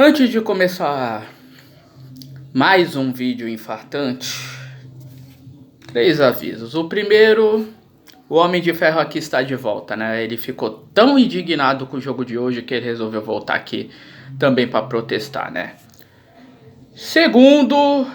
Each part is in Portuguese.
Antes de começar mais um vídeo infartante, 3 avisos. O primeiro, o Homem de Ferro aqui está de volta, né? Ele ficou tão indignado com o jogo de hoje que ele resolveu voltar aqui também para protestar, né? Segundo,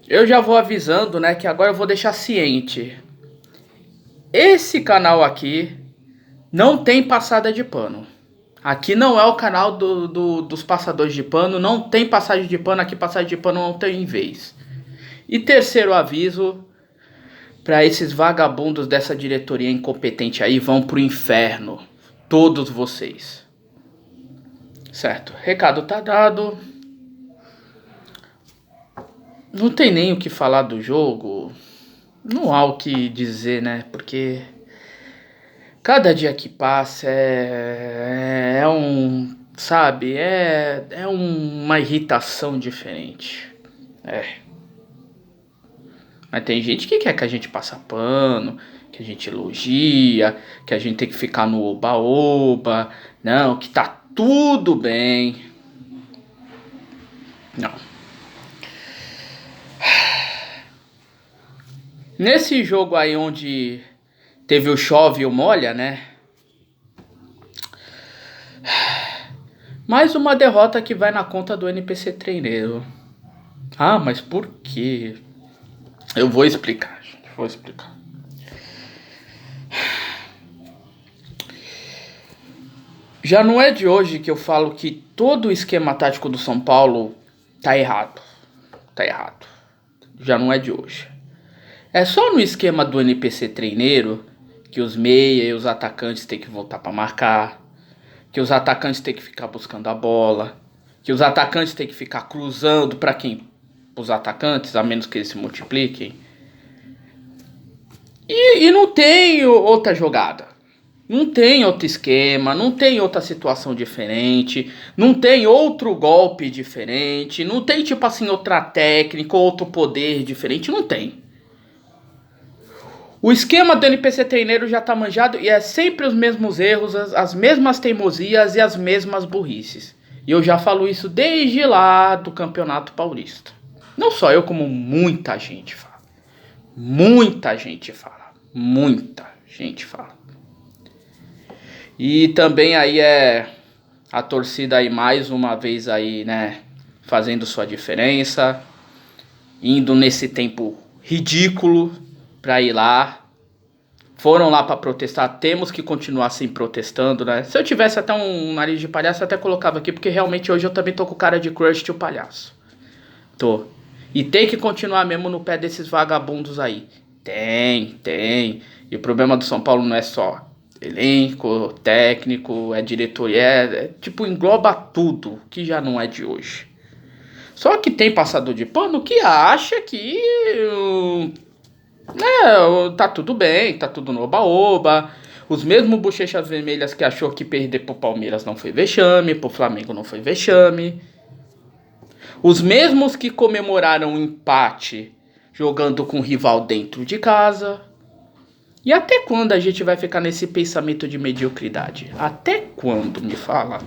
eu já vou avisando, né, que agora eu vou deixar ciente. Esse canal aqui não tem passada de pano. Aqui não é o canal dos passadores de pano, não tem passagem de pano, aqui passagem de pano não tem vez. E terceiro aviso, para esses vagabundos dessa diretoria incompetente aí, vão pro inferno, todos vocês. Certo, recado tá dado. Não tem nem o que falar do jogo, não há o que dizer, né, porque cada dia que passa sabe, uma irritação diferente. Mas tem gente que quer que a gente passe pano, que a gente elogia, que a gente tem que ficar no oba-oba, não, que tá tudo bem. Não. Nesse jogo aí onde teve o chove e o molha, né? Mais uma derrota que vai na conta do NPC treineiro. Ah, mas por quê? Eu vou explicar, gente. Vou explicar. Já não é de hoje que eu falo que todo o esquema tático do São Paulo tá errado. Tá errado. Já não é de hoje. É só no esquema do NPC treineiro que os meia e os atacantes têm que voltar para marcar, que os atacantes têm que ficar buscando a bola, que os atacantes têm que ficar cruzando para quem? Os atacantes, a menos que eles se multipliquem. E não tem outra jogada. Não tem outro esquema, não tem outra situação diferente, não tem outro golpe diferente, não tem tipo assim outra técnica, outro poder diferente, não tem. O esquema do NPC treineiro já tá manjado e é sempre os mesmos erros, as mesmas teimosias e as mesmas burrices. E eu já falo isso desde lá do Campeonato Paulista. Não só eu, como muita gente fala. Muita gente fala. Muita gente fala. E também aí a torcida aí mais uma vez aí, né, fazendo sua diferença, indo nesse tempo ridículo pra ir lá. Foram lá pra protestar, temos que continuar assim protestando, né? Se eu tivesse até um nariz de palhaço, eu até colocava aqui, porque realmente hoje eu também tô com cara de crush o palhaço. Tô. E tem que continuar mesmo no pé desses vagabundos aí. Tem. E o problema do São Paulo não é só elenco, técnico, é diretoria, tipo, engloba tudo, que já não é de hoje. Só que tem passador de pano que acha que tá tudo bem, tá tudo no oba-oba. Os mesmos bochechas vermelhas que achou que perder pro Palmeiras não foi vexame, pro Flamengo não foi vexame. Os mesmos que comemoraram o empate jogando com o rival dentro de casa. E até quando a gente vai ficar nesse pensamento de mediocridade? Até quando, me fala?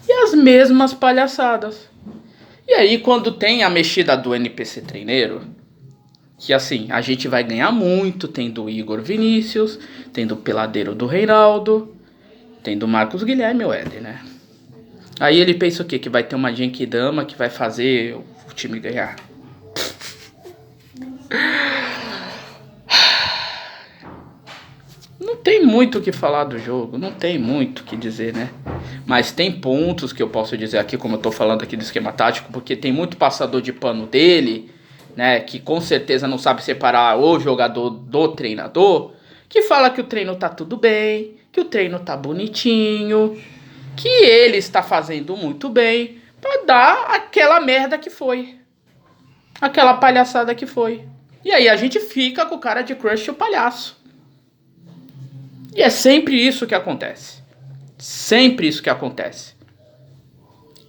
E as mesmas palhaçadas. E aí quando tem a mexida do NPC treineiro, que assim, a gente vai ganhar muito, tendo o Igor Vinícius, tendo o Peladeiro do Reinaldo, tendo o Marcos Guilherme e o Éder, né? Aí ele pensa o quê? Que vai ter uma Genkidama que vai fazer o time ganhar. Não tem muito o que falar do jogo, não tem muito o que dizer, né? Mas tem pontos que eu posso dizer aqui, como eu tô falando aqui do esquema tático, porque tem muito passador de pano dele, né, que com certeza não sabe separar o jogador do treinador, que fala que o treino tá tudo bem, que o treino tá bonitinho, que ele está fazendo muito bem pra dar aquela merda que foi, aquela palhaçada que foi. E aí a gente fica com o cara de crush e o palhaço. E é sempre isso que acontece. Sempre isso que acontece.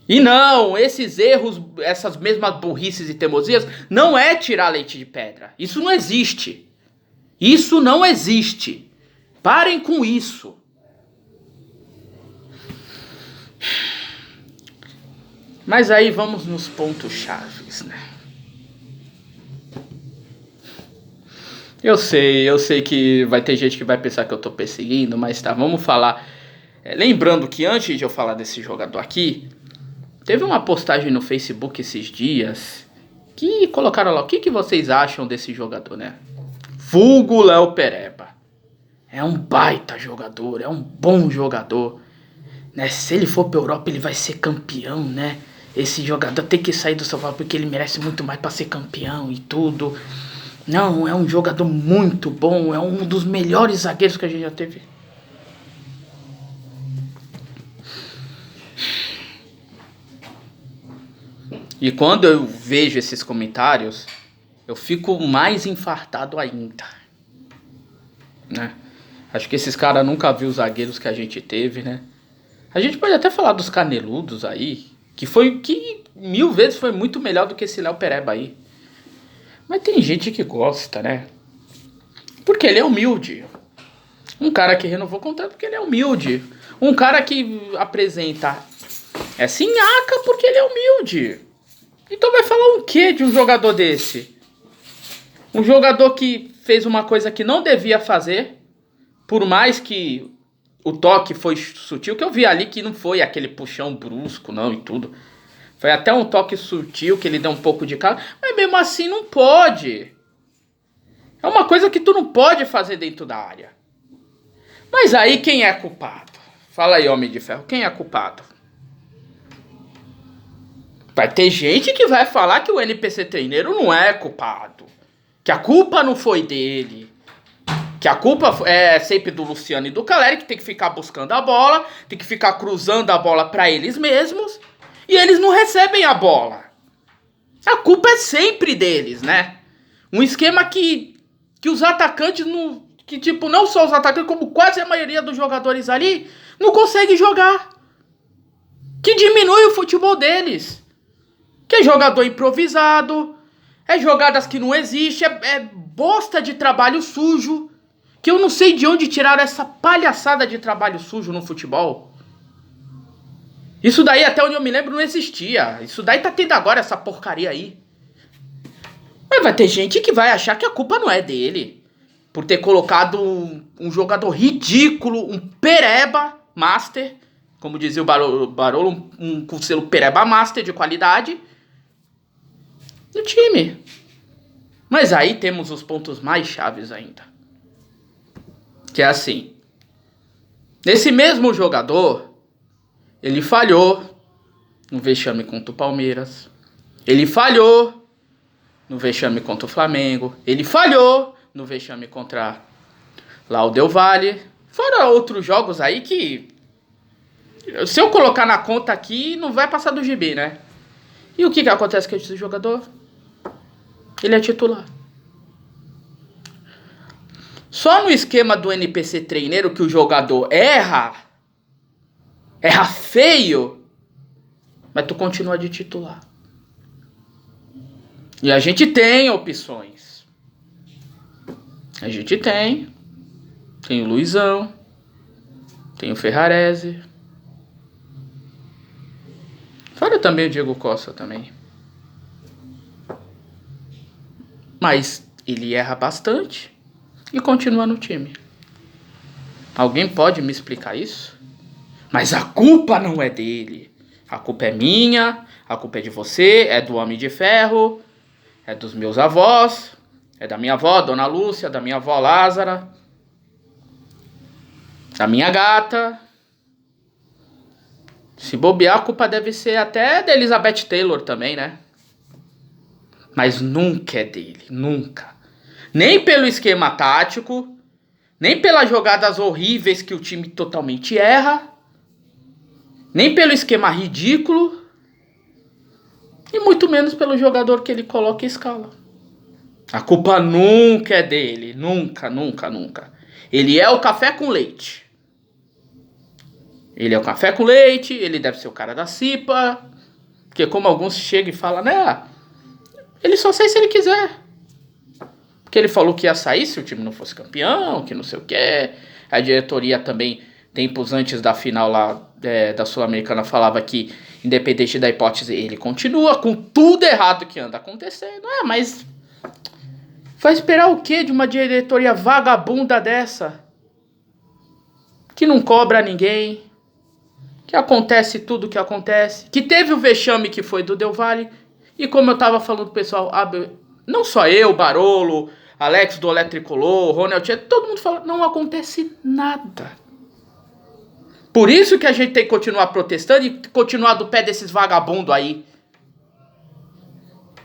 E não, esses erros, essas mesmas burrices e teimosias, não é tirar leite de pedra. Isso não existe. Isso não existe. Parem com isso. Mas aí vamos nos pontos chaves, né? Eu sei que vai ter gente que vai pensar que eu tô perseguindo, mas tá, vamos falar. Lembrando que antes de eu falar desse jogador aqui, teve uma postagem no Facebook esses dias que colocaram lá o que vocês acham desse jogador, né? Vulgo Léo Pereba. É um baita jogador, é um bom jogador, né? Se ele for pra Europa, ele vai ser campeão, né? Esse jogador tem que sair do São Paulo porque ele merece muito mais pra ser campeão e tudo. Não, é um jogador muito bom, é um dos melhores zagueiros que a gente já teve. E quando eu vejo esses comentários, eu fico mais infartado ainda, né? Acho que esses caras nunca viram os zagueiros que a gente teve, né? A gente pode até falar dos caneludos aí, que 1000 vezes foi muito melhor do que esse Léo Pereba aí. Mas tem gente que gosta, né? Porque ele é humilde. Um cara que renovou o contrato porque ele é humilde. Um cara que apresenta essa nhaca porque ele é humilde. Então vai falar o que de um jogador desse? Um jogador que fez uma coisa que não devia fazer, por mais que o toque foi sutil, que eu vi ali que não foi aquele puxão brusco, não, e tudo. Foi até um toque sutil, que ele deu um pouco de cara, mas mesmo assim não pode. É uma coisa que tu não pode fazer dentro da área. Mas aí quem é culpado? Fala aí, Homem de Ferro, quem é culpado? Vai ter gente que vai falar que o NPC treineiro não é culpado. Que a culpa não foi dele. Que a culpa é sempre do Luciano e do Caleri, que tem que ficar buscando a bola, tem que ficar cruzando a bola para eles mesmos, e eles não recebem a bola. A culpa é sempre deles, né? Um esquema que os atacantes não... Que tipo, não só os atacantes, como quase a maioria dos jogadores ali, não consegue jogar. Que diminui o futebol deles. Que é jogador improvisado, é jogadas que não existem, é bosta de trabalho sujo. Que eu não sei de onde tiraram essa palhaçada de trabalho sujo no futebol. Isso daí, até onde eu me lembro, não existia. Isso daí tá tendo agora, essa porcaria aí. Mas vai ter gente que vai achar que a culpa não é dele. Por ter colocado um jogador ridículo, um Pereba Master, como dizia o Barolo, com selo Pereba Master de qualidade, no time. Mas aí temos os pontos mais chaves ainda. Que é assim. Esse mesmo jogador, ele falhou no vexame contra o Palmeiras. Ele falhou no vexame contra o Flamengo. Ele falhou no vexame contra lá o Del Valle. Fora outros jogos aí que, se eu colocar na conta aqui, não vai passar do gibi, né? E o que acontece com esse jogador? Ele é titular. Só no esquema do NPC treineiro que o jogador erra feio, mas tu continua de titular. E a gente tem opções. A gente tem o Luizão, tem o Ferrarese. Fora também o Diego Costa também. Mas ele erra bastante e continua no time. Alguém pode me explicar isso? Mas a culpa não é dele. A culpa é minha, a culpa é de você, é do Homem de Ferro, é dos meus avós, é da minha avó, Dona Lúcia, da minha avó Lázara, da minha gata. Se bobear, a culpa deve ser até da Elizabeth Taylor também, né? Mas nunca é dele, nunca. Nem pelo esquema tático, nem pelas jogadas horríveis que o time totalmente erra, nem pelo esquema ridículo, e muito menos pelo jogador que ele coloca e escala. A culpa nunca é dele, nunca, nunca, nunca. Ele é o café com leite. Ele é o café com leite, ele deve ser o cara da cipa, porque como alguns chegam e falam, né, ele só sai se ele quiser. Porque ele falou que ia sair se o time não fosse campeão, que não sei o que. A diretoria também tempos antes da final lá da Sul-Americana, falava que, independente da hipótese, ele continua com tudo errado que anda acontecendo. Mas vai esperar o quê de uma diretoria vagabunda dessa? Que não cobra ninguém, que acontece tudo o que acontece, que teve o vexame que foi do Del Valle, e como eu tava falando pro pessoal, não só eu, Barolo, Alex do Olé Tricolor, Ronald, todo mundo fala, não acontece nada. Por isso que a gente tem que continuar protestando e continuar do pé desses vagabundos aí.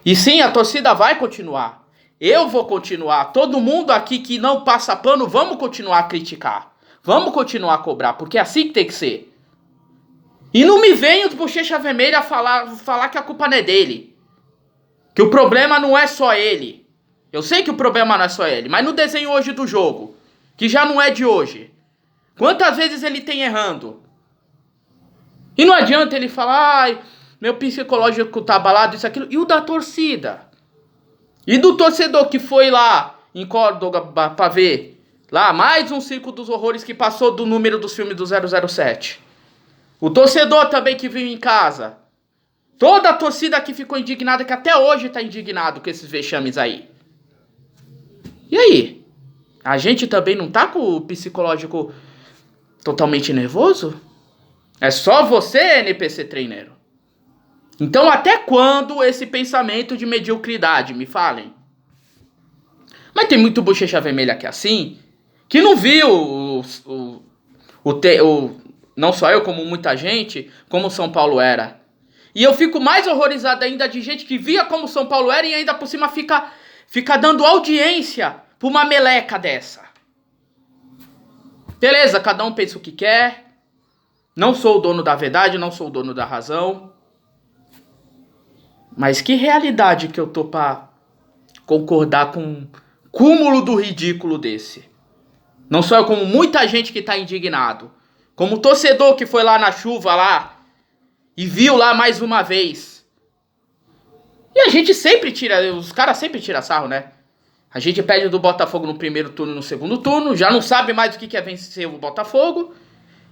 E sim, a torcida vai continuar. Eu vou continuar. Todo mundo aqui que não passa pano, vamos continuar a criticar. Vamos continuar a cobrar, porque é assim que tem que ser. E não me venham de bochecha vermelha falar que a culpa não é dele. Que o problema não é só ele. Eu sei que o problema não é só ele, mas no desenho hoje do jogo, que já não é de hoje, quantas vezes ele tem errando? E não adianta ele falar, meu psicológico tá abalado, isso, aquilo. E o da torcida? E do torcedor que foi lá em Córdoba pra ver lá mais um Circo dos Horrores que passou do número dos filmes do 007. O torcedor também que viu em casa. Toda a torcida aqui ficou indignada, que até hoje tá indignado com esses vexames aí. E aí? A gente também não tá com o psicológico totalmente nervoso? É só você, NPC treineiro. Então até quando esse pensamento de mediocridade? Me falem. Mas tem muito bochecha vermelha que é assim, que não viu não só eu, como muita gente, como São Paulo era. E eu fico mais horrorizado ainda de gente que via como São Paulo era e ainda por cima fica dando audiência pra uma meleca dessa. Beleza, cada um pensa o que quer. Não sou o dono da verdade, não sou o dono da razão. Mas que realidade que eu tô pra concordar com um cúmulo do ridículo desse? Não só eu, como muita gente que tá indignado. Como o torcedor que foi lá na chuva lá e viu lá mais uma vez. E a gente sempre tira, os caras sempre tiram sarro, né? A gente perde do Botafogo no primeiro turno e no segundo turno, já não sabe mais o que é vencer o Botafogo.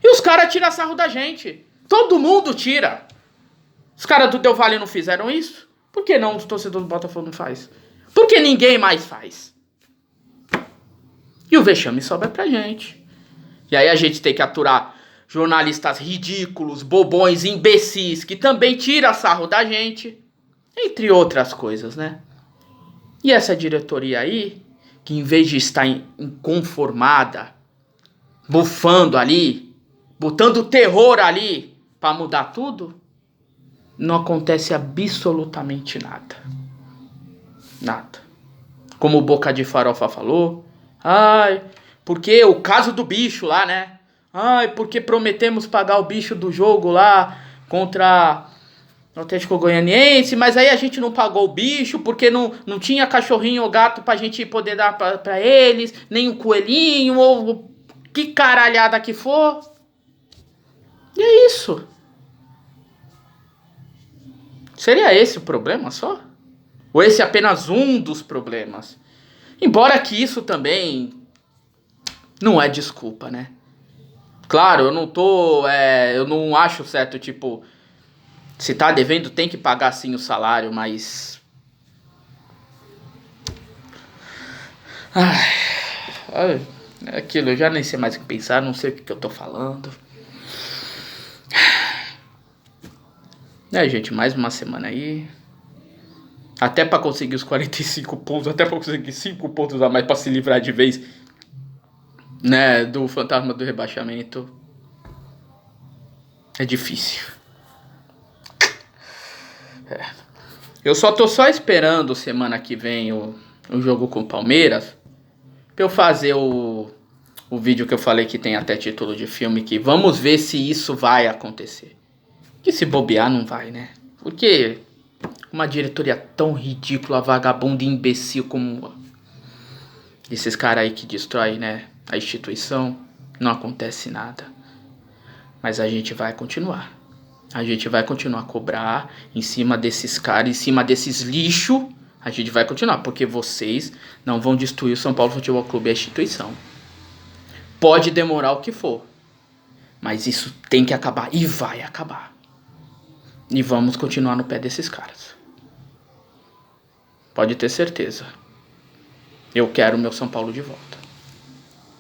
E os caras tiram sarro da gente. Todo mundo tira. Os caras do Del Valle não fizeram isso? Por que não os torcedores do Botafogo não faz? Por que ninguém mais faz? E o vexame sobra pra gente. E aí a gente tem que aturar jornalistas ridículos, bobões, imbecis, que também tiram sarro da gente. Entre outras coisas, né? E essa diretoria aí, que em vez de estar inconformada, bufando ali, botando terror ali pra mudar tudo, não acontece absolutamente nada. Nada. Como o Boca de Farofa falou, porque o caso do bicho lá, né? Porque prometemos pagar o bicho do jogo lá contra o Atlético Goianiense, mas aí a gente não pagou o bicho porque não tinha cachorrinho ou gato pra gente poder dar pra eles, nem um coelhinho ou que caralhada que for. E é isso. Seria esse o problema só? Ou esse é apenas um dos problemas? Embora que isso também não é desculpa, né? Claro, eu não acho certo, tipo, se tá devendo tem que pagar sim o salário, mas... É aquilo, eu já nem sei mais o que pensar, não sei o que eu tô falando. Gente, mais uma semana aí. Até pra conseguir os 45 pontos, até pra conseguir 5 pontos a mais pra se livrar de vez, né, do fantasma do rebaixamento. É difícil. Eu tô esperando semana que vem o jogo com o Palmeiras pra eu fazer o vídeo que eu falei que tem até título de filme, que vamos ver se isso vai acontecer. Que se bobear não vai, né? Porque uma diretoria tão ridícula, vagabunda e imbecil como esses caras aí que destroem, né, a instituição, não acontece nada. Mas a gente vai continuar. A gente vai continuar a cobrar em cima desses caras, em cima desses lixo. A gente vai continuar, porque vocês não vão destruir o São Paulo Futebol Clube, a instituição. Pode demorar o que for. Mas isso tem que acabar e vai acabar. E vamos continuar no pé desses caras. Pode ter certeza. Eu quero meu São Paulo de volta.